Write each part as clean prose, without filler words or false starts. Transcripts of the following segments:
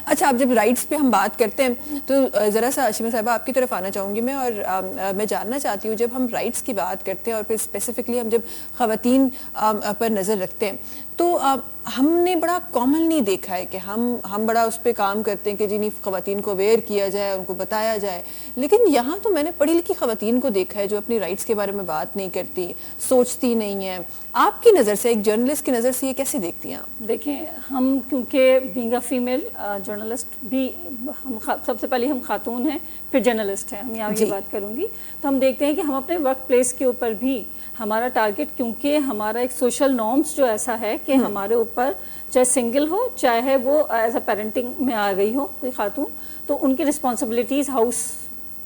اچھا اب جب رائٹس پہ ہم بات کرتے ہیں تو ذرا سا شیمہ صاحبہ آپ کی طرف آنا چاہوں گی میں، اور میں جاننا چاہتی ہوں جب ہم رائٹس کی بات کرتے ہیں اور پھر اسپیسیفکلی ہم جب خواتین پر نظر رکھتے ہیں تو ہم نے بڑا کامنلی دیکھا ہے کہ ہم بڑا اس پہ کام کرتے ہیں کہ جی نہیں خواتین کو اویئر کیا جائے، ان کو بتایا جائے، لیکن یہاں تو میں نے پڑھی لکھی خواتین کو دیکھا ہے جو اپنی رائٹس کے بارے میں بات نہیں کرتی، سوچتی نہیں ہیں. آپ کی نظر سے، ایک جرنلسٹ کی نظر سے یہ کیسے دیکھتی ہیں آپ؟ دیکھیں ہم کیونکہ بینگ اے فیمیل جرنلسٹ بھی ہم سب سے پہلے ہم خاتون ہیں، پھر جرنلسٹ ہیں، ہم یہاں یہ بات کروں گی، تو ہم دیکھتے ہیں کہ ہم اپنے ورک پلیس کے اوپر بھی ہمارا ٹارگٹ، کیونکہ ہمارا ایک سوشل نارمس جو ایسا ہے کہ ہمارے اوپر چاہے سنگل ہو چاہے وہ ایز اے پیرنٹنگ میں آ گئی ہو کوئی خاتون، تو ان کی رسپانسبلٹیز ہاؤس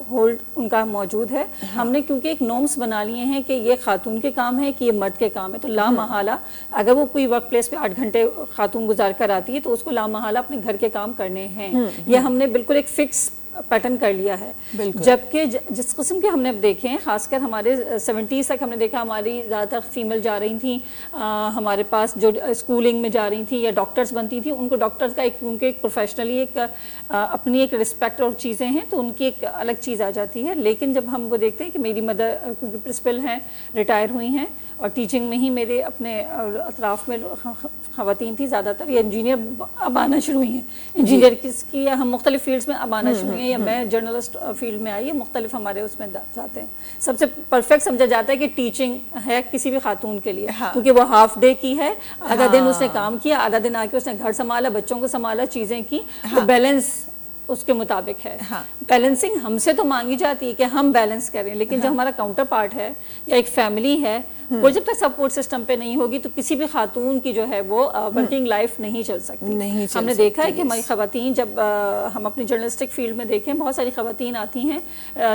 ہولڈ ان کا موجود ہے. ہم نے کیونکہ ایک نارمس بنا لیے ہیں کہ یہ خاتون کے کام ہے کہ یہ مرد کے کام ہے، تو لامحالہ اگر وہ کوئی ورک پلیس پہ 8 گھنٹے خاتون گزار کر آتی ہے تو اس کو لامحالہ اپنے گھر کے کام کرنے ہیں. یہ ہم نے بالکل ایک فکس پیٹرن کر لیا ہے. جبکہ جس قسم کے ہم نے اب دیکھے ہیں، خاص کر ہمارے 70s تک ہم نے دیکھا ہماری زیادہ تر فیمیل جا رہی تھیں ہمارے پاس، جو اسکولنگ میں جا رہی تھیں یا ڈاکٹرز بنتی تھیں، ان کو ڈاکٹرز کا ایک کیونکہ ایک پروفیشنلی ایک اپنی ایک رسپیکٹ اور چیزیں ہیں تو ان کی ایک الگ چیز آ جاتی ہے. لیکن جب ہم وہ دیکھتے ہیں کہ میری مدر کیونکہ پرنسپل ہیں، ریٹائر ہوئی ہیں، اور ٹیچنگ میں ہی میرے اپنے اطراف میں خواتین تھیں زیادہ تر، یا انجینئر اب آنا شروع ہوئی ہیں، انجینئر کی ہم مختلف فیلڈز میں اب آنا شروع ہوئی ہیں، یا میں جرنلسٹ فیلڈ میں آئی ہے، مختلف ہمارے اس میں جاتے ہیں. سب سے پرفیکٹ سمجھا جاتا ہے کہ ٹیچنگ ہے کسی بھی خاتون کے لیے، کیونکہ وہ ہاف ڈے کی ہے، آدھا دن اس نے کام کیا، آدھا دن آ کے اس نے گھر سنبھالا، بچوں کو سنبھالا، چیزیں کی، تو بیلنس اس کے مطابق ہے. بیلنسنگ ہم سے تو مانگی جاتی ہے کہ ہم بیلنس کریں، لیکن جو ہمارا کاؤنٹر پارٹ ہے یا ایک فیملی ہے، وہ جب تک سپورٹ سسٹم پہ نہیں ہوگی تو کسی بھی خاتون کی جو ہے وہ ورکنگ لائف نہیں چل سکتی. ہم نے دیکھا ہے کہ ہماری خواتین، جب ہم اپنی جرنلسٹک فیلڈ میں دیکھیں، بہت ساری خواتین آتی ہیں،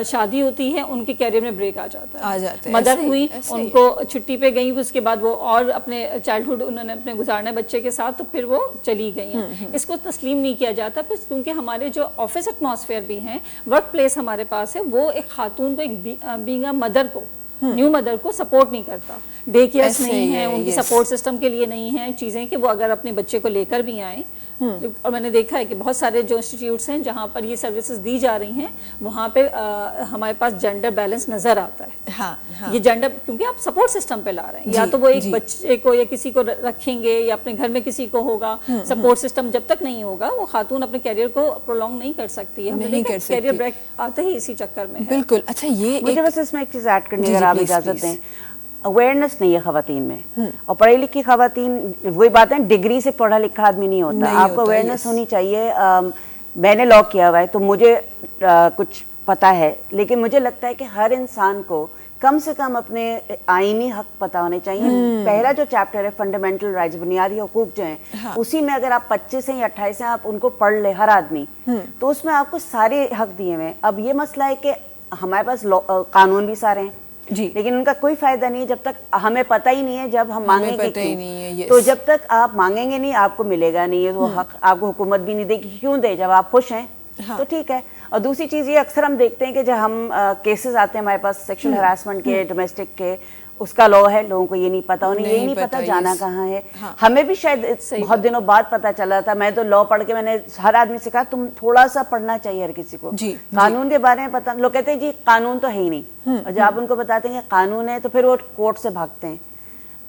شادی ہوتی ہے، ان کے کیریئر میں بریک آ جاتا ہے، مدر ہوئی، ان کو چھٹی پہ گئی، اس کے بعد وہ اور اپنے چائلڈہڈ انہوں نے اپنے گزارنا بچے کے ساتھ، تو پھر وہ چلی گئی ہیں. اس کو تسلیم نہیں کیا جاتا، پھر کیونکہ ہمارے جو آفس ایٹماسفیئر بھی ہیں، ورک پلیس ہمارے پاس ہے، وہ ایک خاتون کو، ایک بینگ اے مدر کو، نیو مدر کو سپورٹ نہیں کرتا. ڈے کیئرس نہیں ہیں ان کی، سپورٹ سسٹم کے لیے نہیں ہیں چیزیں کہ وہ اگر اپنے بچے کو لے کر بھی آئیں. اور میں نے دیکھا ہے کہ بہت سارے جو انسٹیٹیوٹس ہیں جہاں پر یہ سروسز دی جا رہی ہیں، وہاں پہ ہمارے پاس جینڈر بیلنس نظر آتا ہے. یہ جینڈر کیونکہ آپ سپورٹ سسٹم پہ لا رہے ہیں، یا تو وہ ایک بچے کو یا کسی کو رکھیں گے یا اپنے گھر میں کسی کو ہوگا. سپورٹ سسٹم جب تک نہیں ہوگا وہ خاتون اپنے کیریئر کو پرولونگ نہیں کر سکتی ہے. ہم نے دیکھا کیریئر بریک آتے ہی اسی چکر میں. بالکل. اچھا یہ مجھے بس اس میں ایک چیز ایڈ کرنے اگر آپ اجازت دیں، اویئرنیس نہیں ہے خواتین میں، اور پڑھی لکھی خواتین، وہی بات ہے ڈگری سے پڑھا لکھا آدمی نہیں ہوتا، آپ کو اویئرنیس ہونی چاہیے. میں نے لاء کیا ہوا ہے تو مجھے کچھ پتا ہے، لیکن مجھے لگتا ہے کہ ہر انسان کو کم سے کم اپنے آئینی حق پتہ ہونے چاہیے. پہلا جو چیپٹر ہے فنڈامنٹل رائٹس، بنیادی حقوق جو ہیں، اسی میں اگر آپ 25 ہیں یا 28 ہیں، آپ ان کو پڑھ لیں ہر آدمی، تو اس میں آپ کو سارے حق دیے ہوئے ہیں. اب یہ مسئلہ ہے کہ ہمارے پاس قانون بھی سارے ہیں، لیکن ان کا کوئی فائدہ نہیں ہے جب تک ہمیں پتہ ہی نہیں ہے. جب ہم مانگیں گے تو جب تک آپ مانگیں گے نہیں آپ کو ملے گا نہیں وہ حق، آپ کو حکومت بھی نہیں دے گی. کیوں دے؟ جب آپ خوش ہیں تو ٹھیک ہے. اور دوسری چیز یہ اکثر ہم دیکھتے ہیں کہ جب ہم کیسز آتے ہیں ہمارے پاس سیکشل ہراسمنٹ کے، ڈومیسٹک کے، اس کا لاء ہے، لوگوں کو یہ نہیں پتا، انہیں یہ نہیں پتا جانا کہاں ہے. ہمیں بھی شاید بہت دنوں بعد پتا چلا تھا. میں تو لاء پڑھ کے میں نے ہر آدمی سے کہا تم تھوڑا سا پڑھنا چاہیے ہر کسی کو، قانون کے بارے میں پتا. لوگ کہتے ہیں جی قانون تو ہے ہی نہیں، اور جب آپ ان کو بتاتے ہیں کہ قانون ہے تو پھر وہ کورٹ سے بھاگتے ہیں.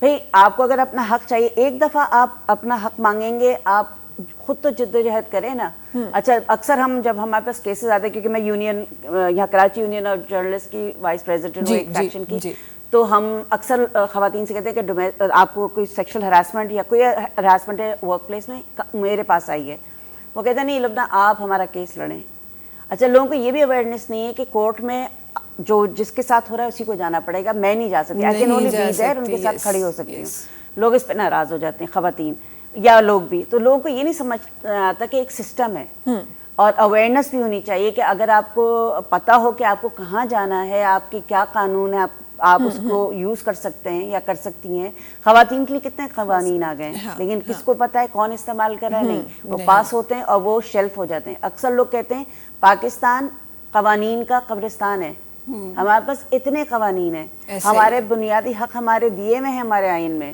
بھئی آپ کو اگر اپنا حق چاہیے، ایک دفعہ آپ اپنا حق مانگیں گے، آپ خود تو جدوجہد کریں نا. اچھا اکثر ہم جب ہمارے پاس کیسز آتے ہیں، کیونکہ میں یونین یہاں کراچی یونین اور جرنلسٹ کی وائس پریزیڈنٹ ہوں ایک سیکشن کی، تو ہم اکثر خواتین سے کہتے ہیں کہ آپ کو کوئی سیکشل ہراسمنٹ یا کوئی ہراسمنٹ ہے ورک پلیس میں، میرے پاس آئی ہے. وہ کہتے ہیں نہیں لبنہ آپ ہمارا کیس لڑیں. اچھا لوگوں کو یہ بھی اویئرنیس نہیں ہے کہ کورٹ میں جو جس کے ساتھ ہو رہا ہے اسی کو جانا پڑے گا، میں نہیں جا سکتی. I can only be there، ان کے ساتھ کھڑی ہو سکتی ہوں. لوگ اس پہ ناراض ہو جاتے ہیں، خواتین یا لوگ بھی. تو لوگوں کو یہ نہیں سمجھ آتا کہ ایک سسٹم ہے، اور اویئرنیس بھی ہونی چاہیے کہ اگر آپ کو پتہ ہو کہ آپ کو کہاں جانا ہے، آپ کے کیا قانون ہے، آپ اس کو یوز کر سکتے ہیں یا کر سکتی ہیں. خواتین کے لیے کتنے قوانین آ گئے ہیں، لیکن کس کو پتہ ہے کون استعمال کر رہا ہے؟ نہیں. وہ پاس ہوتے ہیں اور وہ شیلف ہو جاتے ہیں. اکثر لوگ کہتے ہیں پاکستان قوانین کا قبرستان ہے. ہمارے پاس اتنے قوانین ہیں، ہمارے بنیادی حق ہمارے دیے ہوئے ہیں ہمارے آئین میں.